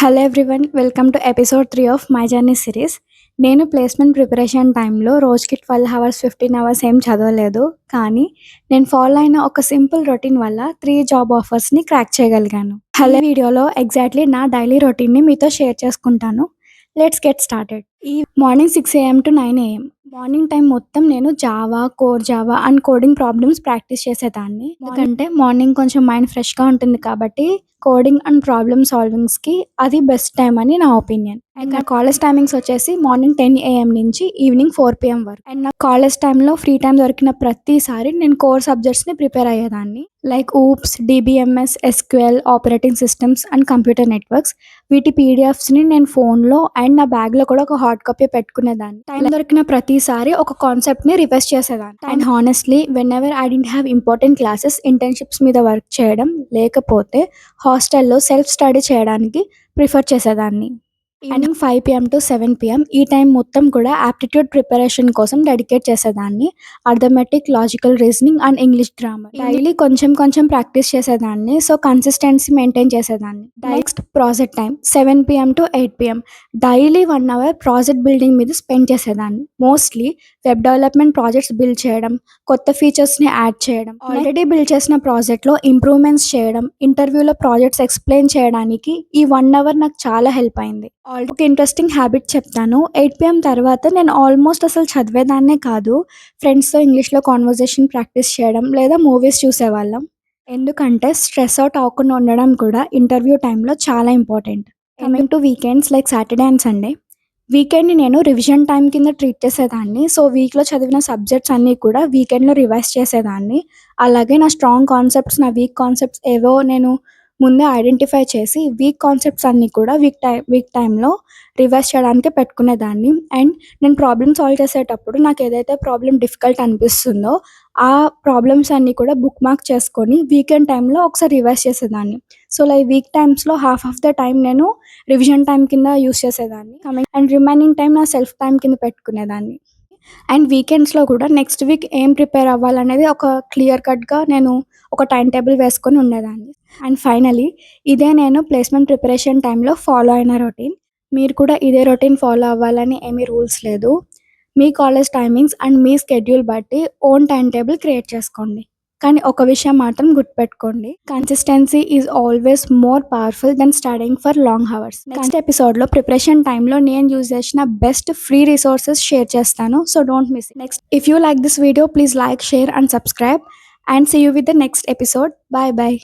Hello everyone, welcome to episode 3 of my journey series. నేను placement preparation టైంలో రోజుకి 12 hours 15 hours ఏం చదవలేదు. కానీ నేను ఫాలో అయిన ఒక సింపుల్ రొటీన్ వల్ల 3 జాబ్ ఆఫర్స్ని క్రాక్ చేయగలిగాను. హలో వీడియోలో ఎగ్జాక్ట్లీ నా డైలీ రొటీన్ని మీతో షేర్ చేసుకుంటాను. Let's get started. ఈ morning 6 AM to 9 AM morning time మొత్తం నేను Java, core Java and coding problems practice చేసేదాన్ని. ఎందుకంటే మార్నింగ్ కొంచెం మైండ్ ఫ్రెష్గా ఉంటుంది కాబట్టి కోడింగ్ అండ్ ప్రాబ్లమ్ సాల్వింగ్స్కి అది బెస్ట్ టైం అని నా ఒపీనియన్. అండ్ నా కాలేజ్ టైమింగ్స్ వచ్చేసి మార్నింగ్ 10 AM నుంచి ఈవినింగ్ 4 PM వరకు. అండ్ నా కాలేజ్ టైంలో ఫ్రీ టైం దొరికిన ప్రతిసారి నేను కోర్ సబ్జెక్ట్స్ని ప్రిపేర్ అయ్యేదాన్ని. Like oops, DBMS, SQL, operating systems and computer networks. వీటి పీడిఎఫ్స్ని నేను ఫోన్లో అండ్ నా బ్యాగ్లో కూడా ఒక హార్డ్ కాపీ పెట్టుకునేదాన్ని. టైం దొరికిన ప్రతిసారి ఒక కాన్సెప్ట్ని రివైజ్ చేసేదాన్ని. And honestly when ever I didn't have important classes, internships మీద వర్క్ చేయడం లేకపోతే హాస్టల్లో సెల్ఫ్ స్టడీ చేయడానికి ప్రిఫర్ చేసేదాన్ని. ఈవినింగ్ 5 PM టు 7 PM ఈ టైం మొత్తం కూడా యాప్టిట్యూడ్ ప్రిపరేషన్ కోసం డెడికేట్ చేసేదాన్ని. Arithmetic, logical reasoning and English grammar daily కొంచెం కొంచెం ప్రాక్టీస్ చేసేదాన్ని. సో కన్సిస్టెన్సీ మెయింటైన్ చేసేదాన్ని. Next project time 7 PM to 8 PM daily 1 hour project building మీద స్పెండ్ చేసేదాన్ని. Mostly web development projects build చేయడం, కొత్త ఫీచర్స్ని యాడ్ చేయడం, ఆల్రెడీ బిల్డ్ చేసిన ప్రాజెక్ట్లో ఇంప్రూవ్మెంట్స్ చేయడం, ఇంటర్వ్యూలో ప్రాజెక్ట్స్ ఎక్స్ప్లెయిన్ చేయడానికి ఈ 1 hour నాకు చాలా హెల్ప్ అయింది. ఒక ఇంట్రెస్టింగ్ హ్యాబిట్ చెప్తాను. 8 PM తర్వాత నేను ఆల్మోస్ట్ అసలు చదివేదాన్నే కాదు. ఫ్రెండ్స్తో ఇంగ్లీష్లో కాన్వర్జేషన్ ప్రాక్టీస్ చేయడం లేదా మూవీస్ చూసేవాళ్ళం. ఎందుకంటే స్ట్రెస్ అవుట్ అవ్వకుండా ఉండడం కూడా ఇంటర్వ్యూ టైంలో చాలా important. Coming to weekends like Saturday and Sunday, వీకెండ్ని నేను రివిజన్ టైం కింద ట్రీట్ చేసేదాన్ని. సో వీక్లో చదివిన సబ్జెక్ట్స్ అన్నీ కూడా వీకెండ్లో రివైజ్ చేసేదాన్ని. అలాగే నా స్ట్రాంగ్ కాన్సెప్ట్స్, నా వీక్ కాన్సెప్ట్స్ ఏవో నేను ముందే ఐడెంటిఫై చేసి వీక్ కాన్సెప్ట్స్ అన్నీ కూడా వీక్ టైంలో రివైజ్ చేయడానికి పెట్టుకునేదాన్ని. అండ్ నేను ప్రాబ్లమ్ సాల్వ్ చేసేటప్పుడు నాకు ఏదైతే ప్రాబ్లమ్ డిఫికల్ట్ అనిపిస్తుందో ఆ ప్రాబ్లమ్స్ అన్నీ కూడా బుక్ మార్క్ చేసుకొని వీకెండ్ టైంలో ఒకసారి రివైజ్ చేసేదాన్ని. సో లైక్ వీక్ టైమ్స్లో హాఫ్ ఆఫ్ ద టైం నేను రివిజన్ టైం కింద యూస్ చేసేదాన్ని. అండ్ రిమైనింగ్ టైం నా సెల్ఫ్ టైం కింద పెట్టుకునేదాన్ని. అండ్ వీకెండ్స్లో కూడా నెక్స్ట్ వీక్ ఏం ప్రిపేర్ అవ్వాలనేది ఒక క్లియర్ కట్గా నేను ఒక టైం టేబుల్ వేసుకొని ఉండేదాన్ని. అండ్ ఫైనలీ ఇదే నేను ప్లేస్మెంట్ ప్రిపరేషన్ టైంలో ఫాలో అయిన రొటీన్. మీరు కూడా ఇదే రొటీన్ ఫాలో అవ్వాలని ఏమీ రూల్స్ లేదు. మీ కాలేజ్ టైమింగ్స్ అండ్ మీ స్కెడ్యూల్ బట్టి ఓన్ టైం టేబుల్ క్రియేట్ చేసుకోండి. కానీ ఒక విషయం మాత్రం గుర్తుపెట్టుకోండి, consistency is always more powerful than studying for long hours. Next ఎపిసోడ్లో ప్రిపరేషన్ టైంలో నేను యూజ్ చేసిన బెస్ట్ ఫ్రీ రిసోర్సెస్ షేర్ చేస్తాను. So don't miss it. Next if you like this video please like, share and subscribe and see you with the next episode. Bye bye.